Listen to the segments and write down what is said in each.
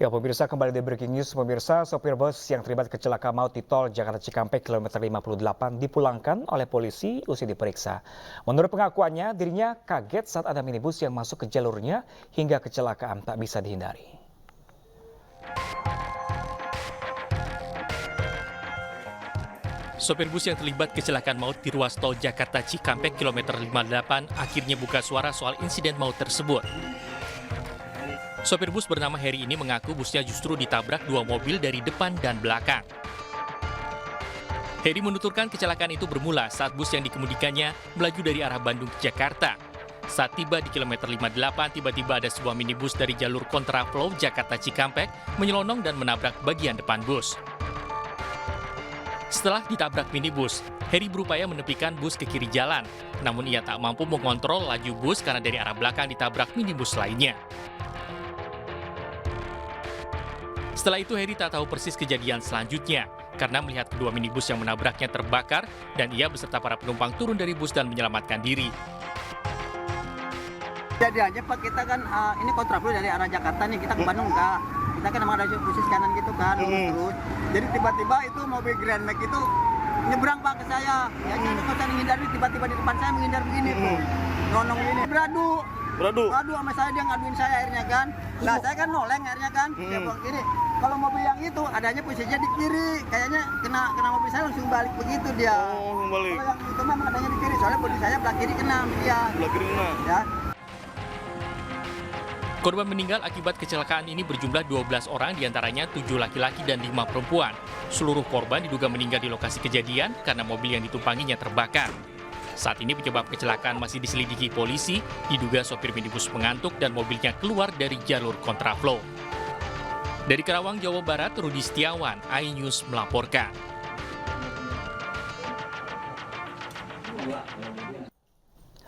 Ya, pemirsa, kembali di Breaking News. Pemirsa, sopir bus yang terlibat kecelakaan maut di tol Jakarta Cikampek kilometer 58 dipulangkan oleh polisi usai diperiksa. Menurut pengakuannya, dirinya kaget saat ada minibus yang masuk ke jalurnya hingga kecelakaan tak bisa dihindari. Sopir bus yang terlibat kecelakaan maut di ruas tol Jakarta Cikampek kilometer 58 akhirnya buka suara soal insiden maut tersebut. Sopir bus bernama Heri ini mengaku busnya justru ditabrak dua mobil dari depan dan belakang. Heri menuturkan kecelakaan itu bermula saat bus yang dikemudikannya melaju dari arah Bandung ke Jakarta. Saat tiba di kilometer 58, tiba-tiba ada sebuah minibus dari jalur kontraflow Jakarta Cikampek menyelonong dan menabrak bagian depan bus. Setelah ditabrak minibus, Heri berupaya menepikan bus ke kiri jalan. Namun ia tak mampu mengontrol laju bus karena dari arah belakang ditabrak minibus lainnya. Setelah itu Heri tak tahu persis kejadian selanjutnya karena melihat kedua minibus yang menabraknya terbakar dan ia beserta para penumpang turun dari bus dan menyelamatkan diri. Jadi aja Pak, kita kan ini kontraflow dari arah Jakarta nih, kita ke Bandung enggak. Kita kan emang ada posisi kanan gitu kan, terus. Jadi tiba-tiba itu mobil Grand Max itu nyebrang Pak ke saya. Ya saya kan menghindari, tiba-tiba di depan saya menghindar begini tuh. Nonong ini beradu sama saya, dia ngaduin saya akhirnya kan. Nah saya kan noleng akhirnya kan. Dia bilang gini, kalau mobil yang itu adanya posisinya di kiri, kayaknya kena mobil saya langsung balik begitu dia. Oh, balik. Kalau yang itu memang adanya di kiri, soalnya bodi saya belah kiri kena dia. Belah kiri kena. Ya. Korban meninggal akibat kecelakaan ini berjumlah 12 orang, diantaranya 7 laki-laki dan 5 perempuan. Seluruh korban diduga meninggal di lokasi kejadian karena mobil yang ditumpanginya terbakar. Saat ini penyebab kecelakaan masih diselidiki polisi, diduga sopir minibus mengantuk dan mobilnya keluar dari jalur kontraflow. Dari Karawang, Jawa Barat, Rudi Setiawan, iNews melaporkan.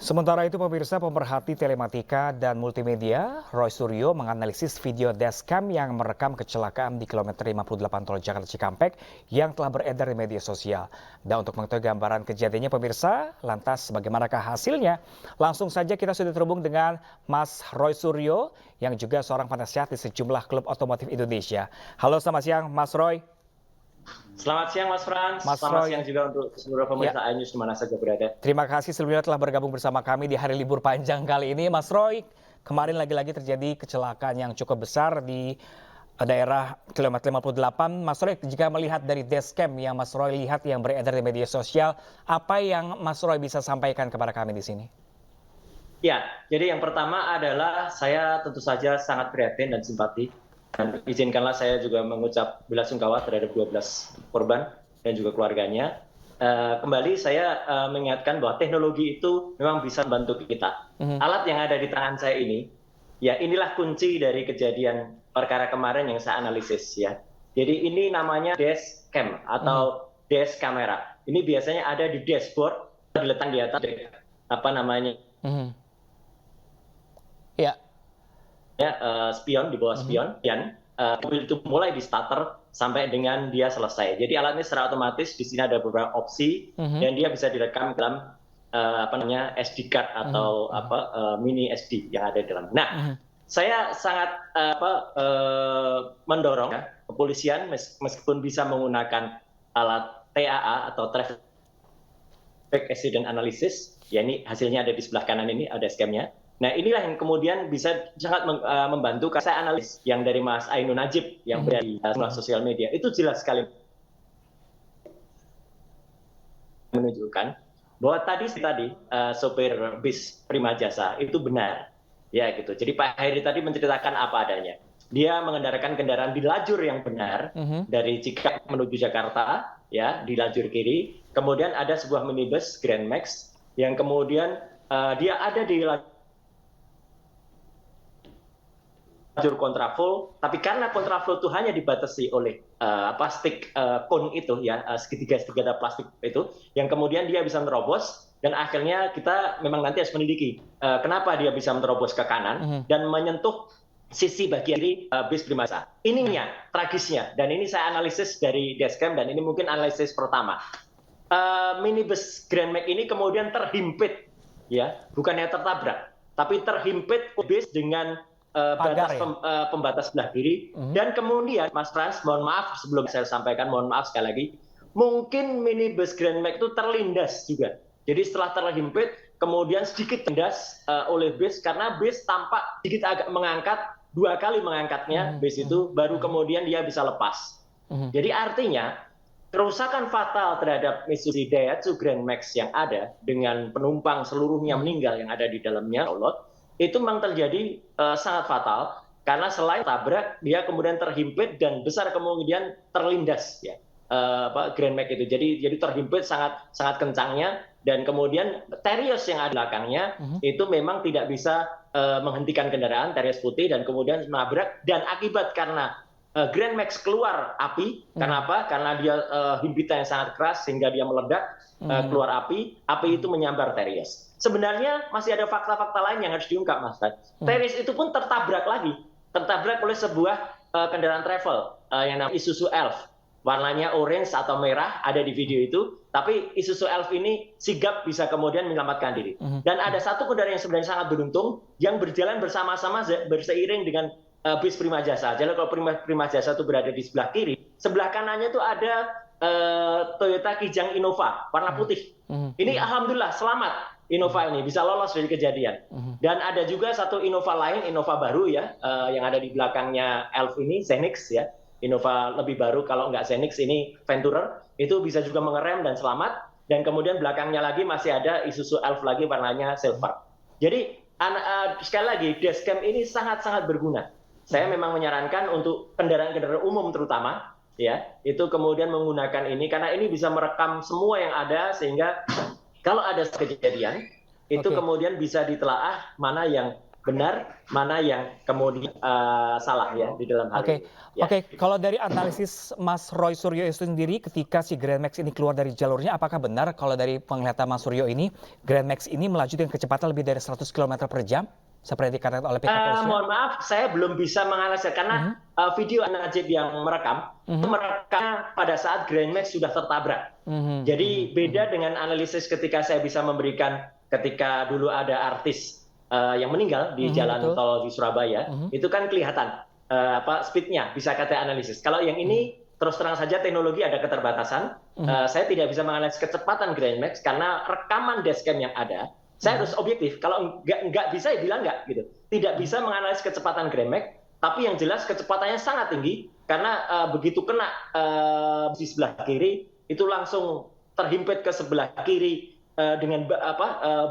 Sementara itu, pemirsa, pemerhati telematika dan multimedia Roy Suryo menganalisis video dashcam yang merekam kecelakaan di kilometer 58 tol Jakarta Cikampek yang telah beredar di media sosial. Dan untuk mengetahui gambaran kejadiannya, pemirsa, lantas bagaimanakah hasilnya? Langsung saja kita sudah terhubung dengan Mas Roy Suryo yang juga seorang penasihat di sejumlah klub otomotif Indonesia. Halo, selamat siang Mas Roy. Selamat siang Mas Frans, selamat siang juga untuk seluruh pemirsa iNews di mana saja berada. Terima kasih sebelumnya telah bergabung bersama kami di hari libur panjang kali ini. Mas Roy, kemarin lagi-lagi terjadi kecelakaan yang cukup besar di daerah kilometer 58. Mas Roy, jika melihat dari dashcam yang Mas Roy lihat yang beredar di media sosial, apa yang Mas Roy bisa sampaikan kepada kami di sini? Ya, jadi yang pertama adalah saya tentu saja sangat prihatin dan simpati. Dan izinkanlah saya juga mengucap belasungkawa terhadap 12 korban dan juga keluarganya. Kembali saya mengingatkan bahwa teknologi itu memang bisa membantu kita. Alat yang ada di tangan saya ini, ya inilah kunci dari kejadian perkara kemarin yang saya analisis ya. Jadi ini namanya dashcam atau dash kamera. Ini biasanya ada di dashboard, diletakkan di atas apa namanya? Ya. Spion, di bawah spion, dan mobil itu mulai di starter sampai dengan dia selesai. Jadi alat ini secara otomatis di sini ada beberapa opsi dan dia bisa direkam dalam SD card atau mini SD yang ada di dalam. Nah, saya sangat mendorong kepolisian meskipun bisa menggunakan alat TAA atau Traffic Accident Analysis, ya ini hasilnya ada di sebelah kanan ini, ada skemnya. Nah inilah yang kemudian bisa sangat membantu. Saya analis yang dari Mas Ainun Najib yang berada di sosial media, itu jelas sekali menunjukkan bahwa tadi sopir bis Prima Jasa itu benar, ya gitu. Jadi Pak Heri tadi menceritakan apa adanya. Dia mengendaraan kendaraan di lajur yang benar dari Cikampek menuju Jakarta, ya di lajur kiri. Kemudian ada sebuah minibus Grand Max yang kemudian dia ada di lajur kontraflow, tapi karena kontraflow itu hanya dibatasi oleh plastik cone itu ya, segitiga plastik itu, yang kemudian dia bisa menerobos dan akhirnya kita memang nanti harus meneliti kenapa dia bisa menerobos ke kanan dan menyentuh sisi bagian kiri bis Prima Jasa. Ininya tragisnya, dan ini saya analisis dari dashcam dan ini mungkin analisis pertama. Minibus Grand Max ini kemudian terhimpit, ya bukannya tertabrak, tapi terhimpit bis dengan Pagar, ya? Pembatas sebelah kiri. Dan kemudian, Mas Frans, mohon maaf sebelum saya sampaikan, mohon maaf sekali lagi, mungkin minibus Grand Max itu terlindas juga. Jadi setelah terhimpit, kemudian sedikit tindas oleh bis, karena bis tampak sedikit agak mengangkat, 2 kali mengangkatnya bis itu, baru kemudian dia bisa lepas. Jadi artinya, kerusakan fatal terhadap Mitsubishi Daihatsu Grand Max yang ada, dengan penumpang seluruhnya meninggal yang ada di dalamnya, itu memang terjadi sangat fatal, karena selain tabrak, dia kemudian terhimpit dan besar kemungkinan terlindas, ya. Grand Max itu. Jadi terhimpit sangat kencangnya, dan kemudian Terios yang ada di belakangnya itu memang tidak bisa menghentikan kendaraan, Terios putih, dan kemudian menabrak, dan akibat karena Grand Max keluar api, karena apa? Karena dia himpitan yang sangat keras sehingga dia meledak, keluar api itu menyambar Terios. Sebenarnya masih ada fakta-fakta lain yang harus diungkap, Mas. Terios itu pun tertabrak oleh sebuah kendaraan travel yang namanya Isuzu Elf. Warnanya orange atau merah, ada di video itu. Tapi Isuzu Elf ini sigap bisa kemudian menyelamatkan diri. Dan ada satu kendaraan yang sebenarnya sangat beruntung, yang berjalan bersama-sama berseiring dengan bis Prima Jasa. Jadi kalau Prima Jasa itu berada di sebelah kiri, sebelah kanannya itu ada Toyota Kijang Innova, warna putih. Ini alhamdulillah selamat. Innova ini bisa lolos dari kejadian. Dan ada juga satu Innova lain, Innova baru ya, yang ada di belakangnya Elf ini, Xenix ya. Innova lebih baru, kalau nggak Xenix ini Venturer, itu bisa juga mengerem dan selamat. Dan kemudian belakangnya lagi masih ada Isuzu Elf lagi warnanya silver. Jadi sekali lagi, dashcam ini sangat-sangat berguna. Saya memang menyarankan untuk kendaraan-kendaraan umum terutama, ya, itu kemudian menggunakan ini, karena ini bisa merekam semua yang ada, sehingga kalau ada kejadian, itu kemudian bisa ditelaah mana yang benar, mana yang kemudian salah ya di dalam hal ini. Ya. Kalau dari analisis Mas Roy Suryo itu sendiri, ketika si Grand Max ini keluar dari jalurnya, apakah benar kalau dari penglihatan Mas Suryo ini, Grand Max ini melaju dengan kecepatan lebih dari 100 km per jam? Seperti dikatakan oleh pihak kepolisian? Mohon maaf, saya belum bisa menganalisis karena video Najib yang merekam pada saat Grand Max sudah tertabrak. Jadi beda dengan analisis ketika saya bisa memberikan ketika dulu ada artis yang meninggal di jalan tol di Surabaya, itu kan kelihatan speednya, bisa kata analisis. Kalau yang ini terus terang saja teknologi ada keterbatasan, saya tidak bisa menganalisis kecepatan Grand Max karena rekaman dashcam yang ada. Saya harus objektif. Kalau nggak bisa, ya bilang nggak gitu. Tidak bisa menganalisis kecepatan Grand Max, tapi yang jelas kecepatannya sangat tinggi karena begitu kena di sebelah kiri itu langsung terhimpit ke sebelah kiri dengan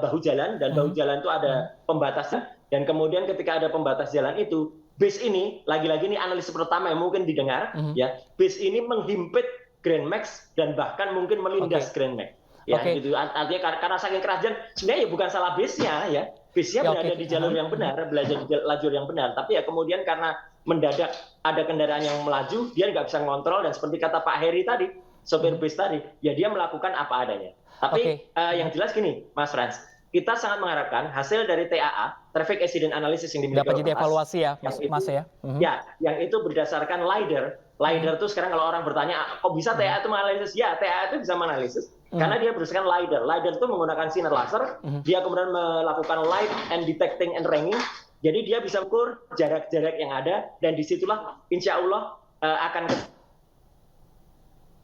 bahu jalan, dan bahu jalan itu ada pembatasnya, dan kemudian ketika ada pembatas jalan itu, bis ini lagi-lagi ini analisis pertama yang mungkin didengar, ya, bis ini menghimpit Grand Max dan bahkan mungkin melindas Grand Max. Ya, gitu. Artinya karena saking kerasnya, sebenarnya ya bukan salah bisnya ya. Bisnya berada di jalur yang benar, belajar di lajur yang benar. Tapi ya kemudian karena mendadak ada kendaraan yang melaju, dia nggak bisa ngontrol, dan seperti kata Pak Heri tadi, sopir bis tadi, ya dia melakukan apa adanya. Tapi yang jelas gini, Mas Frans, kita sangat mengharapkan hasil dari TAA, Traffic Accident Analysis yang dimiliki dapat jadi evaluasi ya, Mas ya. Ya, yang itu berdasarkan LiDAR. LiDAR itu sekarang kalau orang bertanya, kok bisa TAA itu menganalisis? Ya, TAA itu bisa menganalisis. Karena dia berdasarkan LiDAR. LiDAR itu menggunakan sinar laser, dia kemudian melakukan light and detecting and ranging. Jadi dia bisa ukur jarak-jarak yang ada, dan disitulah insya Allah akan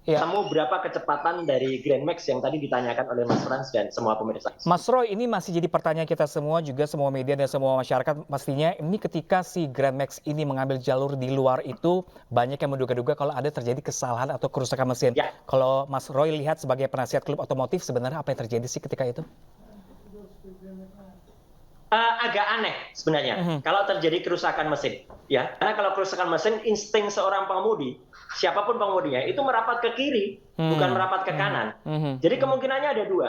ketemu berapa kecepatan dari Grand Max yang tadi ditanyakan oleh Mas Frans dan semua pemirsa. Mas Roy, ini masih jadi pertanyaan kita semua, juga semua media dan semua masyarakat pastinya. Ini ketika si Grand Max ini mengambil jalur di luar itu, banyak yang menduga-duga kalau ada terjadi kesalahan atau kerusakan mesin. Ya. Kalau Mas Roy lihat sebagai penasihat klub otomotif, sebenarnya apa yang terjadi sih ketika itu? Agak aneh sebenarnya kalau terjadi kerusakan mesin, ya. Karena kalau kerusakan mesin, insting seorang pengemudi, siapapun pengemudinya, itu merapat ke kiri, bukan merapat ke kanan. Jadi kemungkinannya ada dua.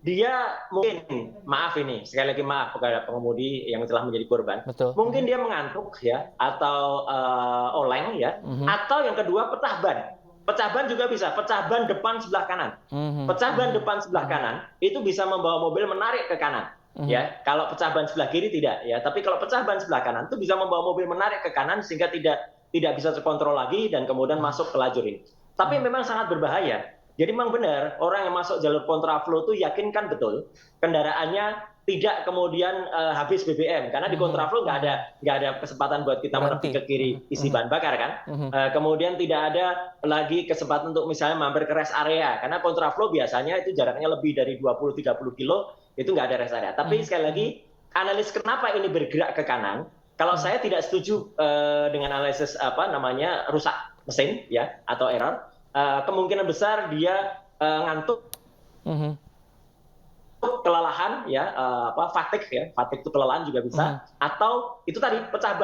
Dia mungkin, maaf ini, sekali lagi maaf kepada pengemudi yang telah menjadi korban. Betul. Mungkin dia mengantuk ya, atau oleng ya, atau yang kedua pecah ban. Pecah ban juga bisa, pecah ban depan sebelah kanan. Pecah ban depan sebelah kanan itu bisa membawa mobil menarik ke kanan. Ya, kalau pecah ban sebelah kiri tidak ya, tapi kalau pecah ban sebelah kanan itu bisa membawa mobil menarik ke kanan sehingga tidak bisa terkontrol lagi dan kemudian masuk ke lajur ini. Tapi memang sangat berbahaya. Jadi memang benar orang yang masuk jalur kontraflow itu yakinkan betul kendaraannya tidak kemudian habis BBM karena di kontraflow nggak ada kesempatan buat kita Berhenti. menepi ke kiri isi bahan bakar kan. Kemudian tidak ada lagi kesempatan untuk misalnya mampir ke rest area karena kontraflow biasanya itu jaraknya lebih dari 20-30 kilo itu nggak ada rest area. Tapi sekali lagi analis kenapa ini bergerak ke kanan? Kalau saya tidak setuju dengan analisis rusak mesin ya atau error, kemungkinan besar dia ngantuk, kelelahan ya, fatigue itu kelelahan juga bisa, atau itu tadi pecah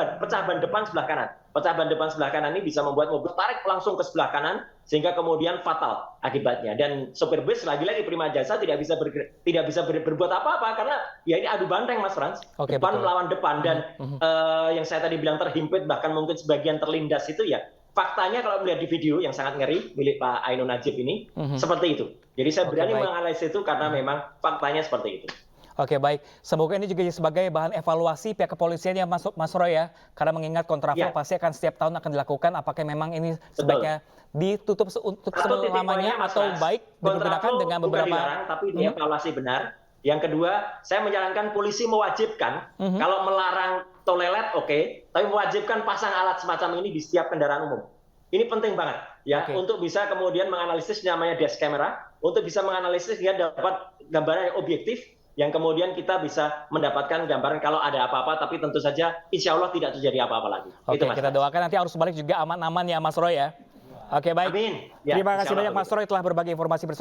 ban depan sebelah kanan. Pecah ban depan sebelah kanan ini bisa membuat mobil tarik langsung ke sebelah kanan sehingga kemudian fatal akibatnya. Dan sopir bus lagi-lagi prima jasa tidak bisa berbuat apa-apa karena ya ini adu banteng Mas Frans. Oke, Depan betul. melawan depan dan yang saya tadi bilang terhimpit bahkan mungkin sebagian terlindas itu ya faktanya kalau melihat di video yang sangat ngeri milik Pak Ainun Najib ini seperti itu. Jadi saya Oke, berani baik. menganalisis itu karena memang faktanya seperti itu. Oke, baik. Semoga ini juga sebagai bahan evaluasi pihak kepolisian ya Mas Roy ya. Karena mengingat kontraflow Ya. pasti akan setiap tahun akan dilakukan. Apakah memang ini Betul. sebaiknya ditutup untuk Satu titik selamanya poinnya, Mas atau Frans, baik digunakan kontraflow dengan bukan beberapa dilarang, tapi dievaluasi benar. Yang kedua, saya menyarankan polisi mewajibkan kalau melarang tolelet oke, tapi mewajibkan pasang alat semacam ini di setiap kendaraan umum. Ini penting banget ya Oke. untuk bisa kemudian menganalisis namanya dash camera, untuk bisa menganalisis dia dapat gambaran yang objektif yang kemudian kita bisa mendapatkan gambaran kalau ada apa-apa, tapi tentu saja insya Allah tidak terjadi apa-apa lagi. Oke, Itu, Mas. kita doakan nanti arus balik juga aman-aman ya Mas Roy ya. Oke, baik. Amin. Ya, Terima insya kasih Allah banyak Mas begitu. Roy telah berbagi informasi bersama